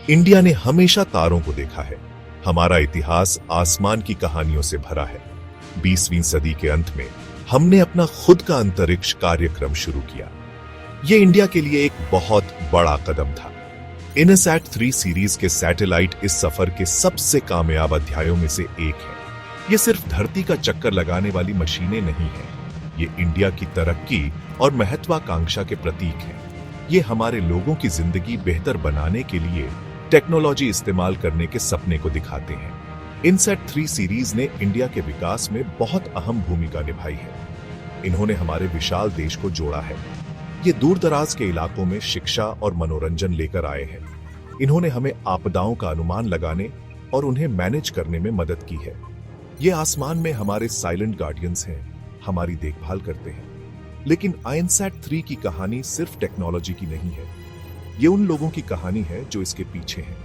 India ने हमेशा तारों को देखा है। हमारा इतिहास आसमान की कहानियों से भरा है। 20वीं सदी के अंत में हमने अपना खुद का अंतरिक्ष कार्यक्रम शुरू किया। यह इंडिया के लिए एक बहुत बड़ा कदम था। इनसैट 3 सीरीज के सैटेलाइट इस सफर के सबसे कामयाब अध्यायों में से एक है। ये सिर्फ धरती का चक्कर लगाने वाली मशीनें नहीं हैं। ये इंडिया की तरक्की और महत्वाकांक्षा के प्रतीक हैं। ये हमारे लोगों की जिंदगी बेहतर बनाने के लिए टेक्नोलॉजी इस्तेमाल करने के सपने को दिखाते हैं। इनसैट 3 सीरीज ने इंडिया के विकास में बहुत अहम भूमिका निभाई है। इन्होंने हमारे विशाल देश को जोड़ा है। ये दूर दराज के इलाकों में शिक्षा और मनोरंजन लेकर आए हैं। इन्होंने हमें आपदाओं का अनुमान लगाने और उन्हें मैनेज करने में मदद की है। ये आसमान में हमारे साइलेंट गार्डियंस हैं, हमारी देखभाल करते हैं। लेकिन इनसैट 3 की कहानी सिर्फ टेक्नोलॉजी की नहीं है। ये उन लोगों की कहानी है जो इसके पीछे हैं।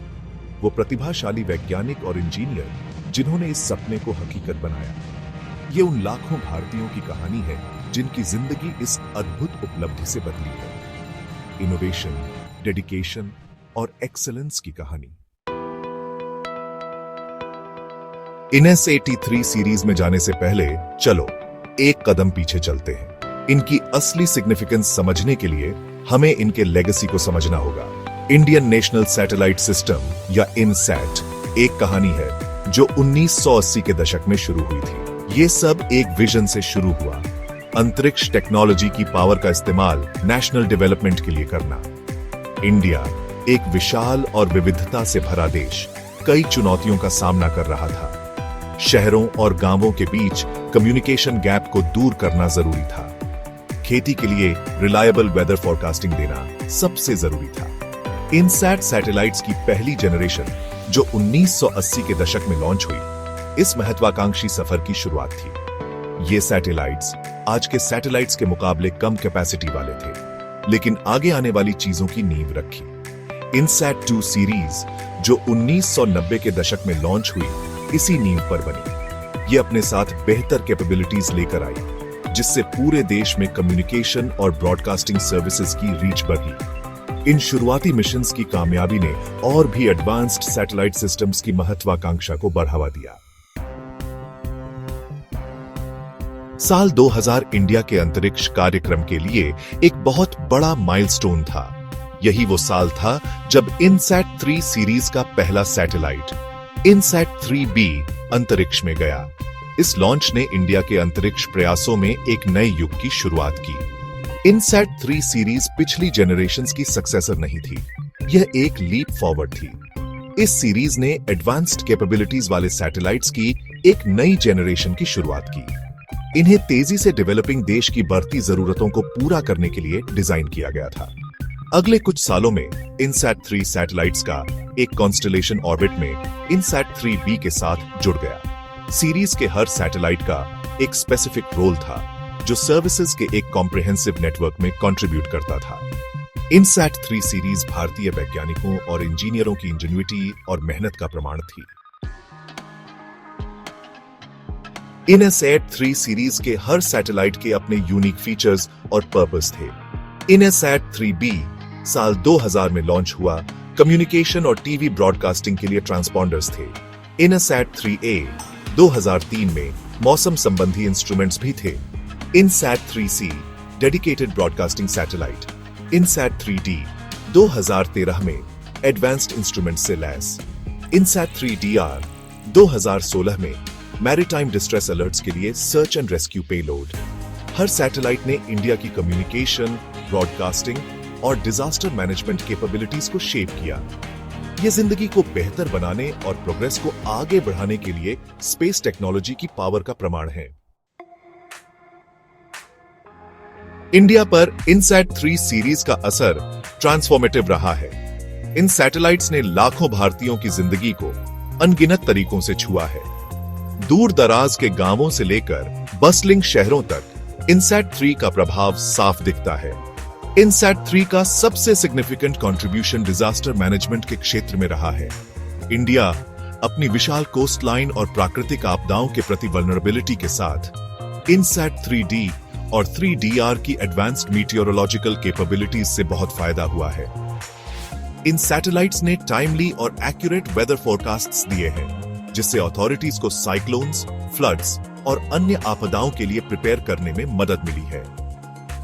वो प्रतिभाशाली वैज्ञानिक और इंजीनियर जिन्होंने इस सपने को हकीकत बनाया। ये उन लाखों भारतीयों की कहानी है जिनकी जिंदगी इस अद्भुत उपलब्धि से बदली है। इनोवेशन, डेडिकेशन और एक्सीलेंस की कहानी। इनसैट 3 सीरीज में जाने से पहले चलो एक कदम पीछे चलते हैं। इनकी असली सिग्निफिकेंस समझने के लिए हमें इनके लेगेसी को समझना होगा। इंडियन नेशनल सैटेलाइट सिस्टम या इनसैट एक कहानी है जो 1980 के दशक में शुरू हुई थी। ये सब एक विजन से शुरू हुआ, अंतरिक्ष टेक्नोलॉजी की पावर का इस्तेमाल नेशनल डेवलपमेंट के लिए करना। इंडिया एक विशाल और विविधता से भरा देश कई चुनौतियों का सामना कर रहा था। शहरों और गांवों के बीच कम्युनिकेशन गैप को दूर करना जरूरी था। खेती के लिए रिलायबल वेदर फोरकास्टिंग देना सबसे जरूरी था। इनसैट सैटेलाइट्स की पहली जनरेशन जो 1980 के दशक में लॉन्च हुई, इस महत्वाकांक्षी सफर की शुरुआत थी। ये सैटेलाइट्स आज के सैटेलाइट्स के मुकाबले कम कैपेसिटी वाले थे, लेकिन आगे आने वाली चीजों की नींव रखी। इनसैट 2 सीरीज जो 1990 के दशक में लॉन्च हुई, इसी नींव पर बनी। ये अपने साथ बेहतर कैपेबिलिटीज लेकर आई, जिससे पूरे देश में कम्युनिकेशन और ब्रॉडकास्टिंग सर्विसेज की रीच बढ़ी। इन शुरुआती मिशंस की कामयाबी ने और भी एडवांस्ड सैटेलाइट सिस्टम्स की महत्वाकांक्षा को बढ़ावा दिया। साल 2000 इंडिया के अंतरिक्ष कार्यक्रम के लिए एक बहुत बड़ा माइलस्टोन था। यही वो साल था जब इनसैट 3 सीरीज का पहला सैटेलाइट इनसैट 3B अंतरिक्ष में गया। इस लॉन्च ने इंडिया के अंतरिक्ष प्रयासों में एक नए युग की शुरुआत की। इनसैट 3 सीरीज पिछली जनरेशंस की सक्सेसर नहीं थी, यह एक लीप फॉरवर्ड थी। इस सीरीज ने एडवांस्ड कैपेबिलिटीज वाले सैटेलाइट्स की एक नई जनरेशन की शुरुआत की। इन्हें तेजी से डेवलपिंग देश की बढ़ती जरूरतों को पूरा करने के लिए डिजाइन किया गया था। अगले कुछ सालों में इनसैट 3 सैटेलाइट्स का एक कॉन्स्टलेशन ऑर्बिट में इनसैट 3B के साथ जुड़ गया। सीरीज के हर सैटेलाइट का एक स्पेसिफिक रोल था, जो सर्विसेज के एक कॉम्प्रिहेंसिव नेटवर्क में कंट्रीब्यूट करता था। इनसैट 3 सीरीज भारतीय वैज्ञानिकों और इंजीनियरों की इंजेन्युइटी और मेहनत का प्रमाण थी। इनसैट 3 सीरीज के हर सैटेलाइट के अपने यूनिक फीचर्स और पर्पस थे। इनसैट 3B साल 2000 में लॉन्च हुआ। कम्युनिकेशन और टीवी ब्रॉडकास्टिंग के लिए ट्रांसपॉन्डर्स थे। इनसैट 3A 2003 में मौसम संबंधी इंस्ट्रूमेंट्स भी थे। INSAT 3C dedicated broadcasting satellite. INSAT 3D 2013 में एडवांस्ड इंस्ट्रूमेंट से लैस। इनसैट 3DR 2016 में मैरीटाइम डिस्ट्रेस अलर्ट्स के लिए search and rescue payload. Her satellite ने इंडिया की कम्युनिकेशन, ब्रॉडकास्टिंग और डिजास्टर मैनेजमेंट कैपेबिलिटीज को शेप किया। ये जिंदगी को बेहतर बनाने और प्रोग्रेस को आगे बढ़ाने के लिए स्पेस टेक्नोलॉजी की पावर का प्रमाण है। इंडिया पर इनसैट 3 सीरीज का असर ट्रांसफॉर्मेटिव रहा है। इन सैटेलाइट्स ने लाखों भारतीयों की जिंदगी को अनगिनत तरीकों से छुआ है। दूर दराज के गांवों से लेकर बस्लिंग शहरों तक इनसैट 3 का प्रभाव साफ दिखता है। इनसैट 3 का सबसे सिग्निफिकेंट कंट्रीब्यूशन डिजास्टर मैनेजमेंट के क्षेत्र में रहा है। इंडिया अपनी विशाल कोस्ट लाइन और प्राकृतिक आपदाओं के प्रति वल्नरेबिलिटी के साथ इनसैट 3D और 3DR की एडवांस्ड मीटियोरोलॉजिकल कैपेबिलिटीज से बहुत फायदा हुआ है। इन सैटेलाइट्स ने टाइमली और एक्यूरेट वेदर फोरकास्ट्स दिए हैं, जिससे अथॉरिटीज को साइक्लोन्स, फ्लड्स और अन्य आपदाओं के लिए प्रिपेयर करने में मदद मिली है।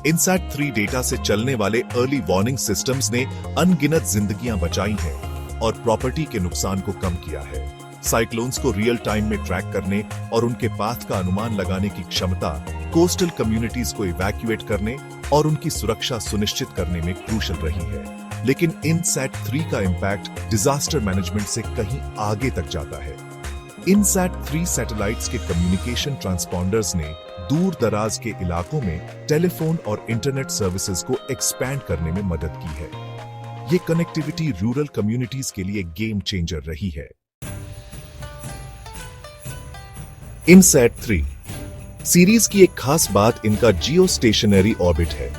इनसैट 3 डेटा से चलने वाले अर्ली वार्निंग सिस्टम्स ने अनगिनत जिंदगियां बचाई हैं और प्रॉपर्टी के नुकसान को कम किया है। साइक्लोन्स को रियल टाइम में ट्रैक करने और उनके पाथ का अनुमान लगाने की क्षमता कोस्टल कम्युनिटीज को इवैक्यूएट करने और उनकी सुरक्षा सुनिश्चित करने में क्रूशल रही है। लेकिन इनसैट 3 का इंपैक्ट डिजास्टर मैनेजमेंट से कहीं आगे तक जाता है। इनसैट 3 सैटेलाइट्स के कम्युनिकेशन ट्रांसपॉन्डर्स ने दूर दराज के इलाकों में टेलीफोन और इंटरनेट सर्विसेज को एक्सपैंड करने में मदद की है। ये कनेक्टिविटी रूरल कम्युनिटीज के लिए गेम चेंजर रही है। इनसैट 3 सीरीज की एक खास बात इनका जियो स्टेशनरी ऑर्बिट है।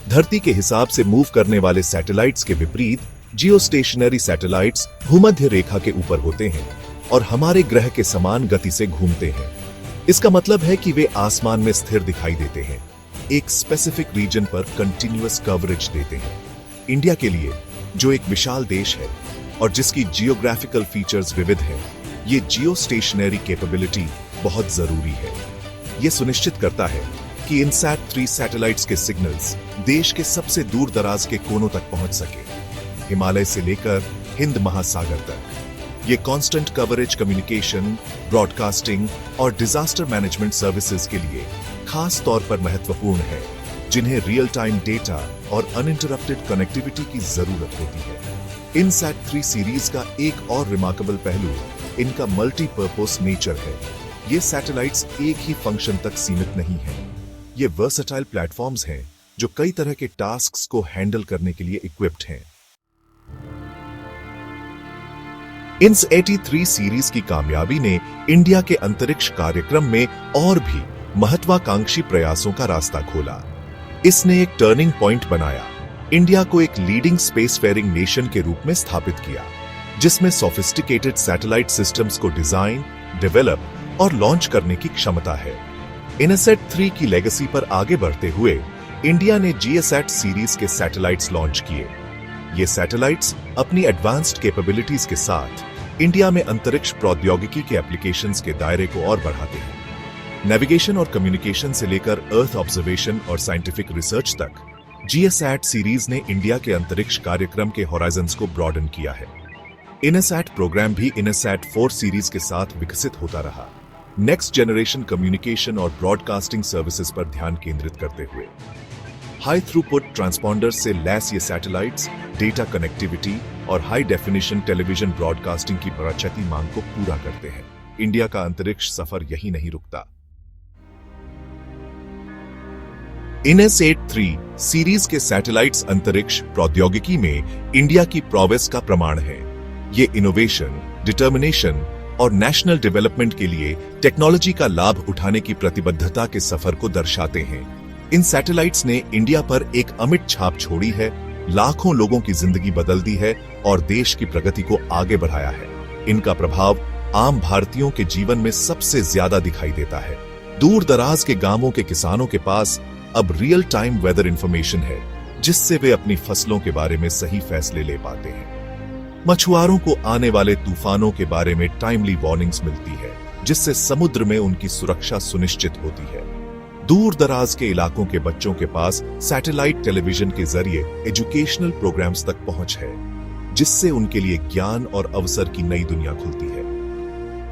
धरती के हिसाब से मूव करने वाले सैटेलाइट्स के विपरीत जियो स्टेशनरी सैटेलाइट्स भूमध्य रेखा के ऊपर होते हैं और हमारे ग्रह के समान गति से घूमते हैं। इसका मतलब है कि वे आसमान में स्थिर दिखाई देते हैं, एक स्पेसिफिक रीजन पर कंटिन्यूअस कवरेज देते हैं। इंडिया के लिए, जो एक विशाल देश है और जिसकी जियोग्राफिकल फीचर्स विविध हैं, ये जियो स्टेशनरी कैपेबिलिटी बहुत जरूरी है। ये सुनिश्चित करता है कि इनसैट 3 सैटेलाइट्स के सिग्नल्स देश के सबसे दूर दराज के कोनों तक पहुंच सके, हिमालय से लेकर हिंद महासागर तक। ये कांस्टेंट कवरेज कम्युनिकेशन, ब्रॉडकास्टिंग और डिजास्टर मैनेजमेंट सर्विसेज के लिए खास तौर पर महत्वपूर्ण है, जिन्हें रियल टाइम डेटा और अनइंटरप्टेड कनेक्टिविटी की जरूरत होती है। इनसैट 3 सीरीज का एक और रिमार्केबल पहलू इनका मल्टीपर्पस नेचर है। ये सैटेलाइट्स एक ही फंक्शन तक सीमित नहीं हैं। ये वर्सेटाइल प्लेटफॉर्म्स हैं जो कई तरह के टास्क्स को हैंडल करने के लिए इक्विप्ड हैं। इनसैट 3 सीरीज की कामयाबी ने इंडिया के अंतरिक्ष कार्यक्रम में और भी महत्वाकांक्षी प्रयासों का रास्ता खोला। इसने एक टर्निंग पॉइंट बनाया, इंडिया को एक लीडिंग स्पेसफेयरिंग नेशन के रूप में स्थापित किया, जिसमें सोफिस्टिकेटेड सैटेलाइट सिस्टम्स को डिजाइन, डेवलप और लॉन्च करने की क्षमता है। इनसैट 3 की लेगेसी पर आगे बढ़ते हुए इंडिया ने जीएसैट सीरीज के सैटेलाइट्स लॉन्च किए। ये सैटेलाइट्स अपनी एडवांस्ड कैपेबिलिटीज के साथ इंडिया में अंतरिक्ष प्रौद्योगिकी के एप्लीकेशंस के दायरे को और बढ़ाते हैं। नेविगेशन और कम्युनिकेशन से लेकर अर्थ ऑब्जर्वेशन और साइंटिफिक रिसर्च तक जीएसैट सीरीज ने इंडिया के अंतरिक्ष कार्यक्रम के होराइजन्स को ब्रॉडन किया है। इनसैट प्रोग्राम भी इनसैट 4 सीरीज के साथ विकसित होता रहा, नेक्स्ट जनरेशन कम्युनिकेशन और ब्रॉडकास्टिंग सर्विसेज पर ध्यान केंद्रित करते हुए। हाई थ्रूपुट ट्रांसपॉन्डर से लैस ये सैटेलाइट्स डेटा कनेक्टिविटी और हाई डेफिनेशन टेलीविजन ब्रॉडकास्टिंग की बढ़ती मांग को पूरा करते हैं। इंडिया का अंतरिक्ष सफर यही नहीं रुकता। इनसैट 3 सीरीज के सैटेलाइट्स अंतरिक्ष प्रौद्योगिकी में इंडिया की प्रोग्रेस का प्रमाण है। ये इनोवेशन, डिटर्मिनेशन और नेशनल डेवलपमेंट के लिए टेक्नोलॉजी का लाभ उठाने की प्रतिबद्धता के सफर को दर्शाते हैं। इन सैटेलाइट्स ने इंडिया पर एक अमिट छाप छोड़ी है, लाखों लोगों की जिंदगी बदल दी है और देश की प्रगति को आगे बढ़ाया है। इनका प्रभाव आम भारतीयों के जीवन में सबसे ज्यादा दिखाई देता है। दूर दराज के गांवों के किसानों के पास अब रियल टाइम वेदर इंफॉर्मेशन है, जिससे वे अपनी फसलों के बारे में सही फैसले ले पाते हैं। मछुआरों को आने वाले तूफानों के बारे में टाइमली वार्निंग्स मिलती है, जिससे समुद्र में उनकी सुरक्षा सुनिश्चित होती है। दूर दराज के इलाकों के बच्चों के पास सैटेलाइट टेलीविजन के जरिए एजुकेशनल प्रोग्राम्स तक पहुंच है, जिससे उनके लिए ज्ञान और अवसर की नई दुनिया खुलती है।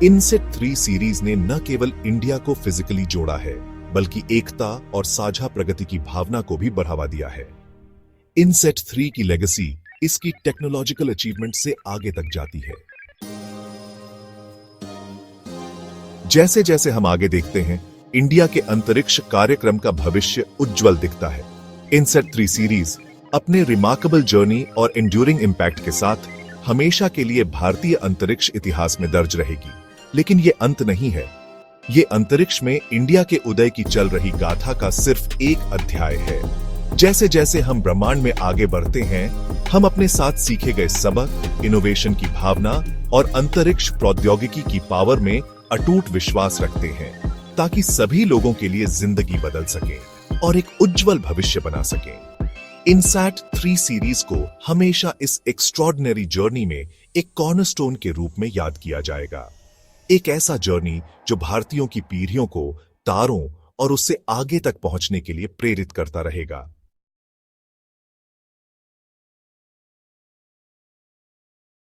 इनसैट 3 सीरीज ने न केवल इंडिया को फिजिकली जोड़ा है, बल्कि एकता और साझा प्रगति की भावना को भी बढ़ावा दिया है। इनसैट 3 की लेगेसी इसकी टेक्नोलॉजिकल अचीवमेंट से आगे तक जाती है। जैसे जैसे हम आगे देखते हैं, इंडिया के अंतरिक्ष कार्यक्रम का भविष्य उज्जवल दिखता है। इनसैट 3 सीरीज अपने रिमार्केबल जर्नी और एंड्यूरिंग इंपैक्ट के साथ हमेशा के लिए भारतीय अंतरिक्ष इतिहास में दर्ज रहेगी। लेकिन ये अंत नहीं है। ये अंतरिक्ष में इंडिया के उदय की चल रही गाथा का सिर्फ एक अध्याय है। जैसे जैसे हम ब्रह्मांड में आगे बढ़ते हैं, हम अपने साथ सीखे गए सबक, इनोवेशन की भावना और अंतरिक्ष प्रौद्योगिकी की पावर में अटूट विश्वास रखते हैं, ताकि सभी लोगों के लिए जिंदगी बदल सके और एक उज्जवल भविष्य बना सके। इनसैट 3 सीरीज को हमेशा इस एक्स्ट्रॉर्डिनरी जर्नी में एक कॉर्नरस्टोन के रूप में याद किया जाएगा। एक ऐसा जर्नी जो भारतीयों की पीढ़ियों को तारों और उससे आगे तक पहुंचने के लिए प्रेरित करता रहेगा।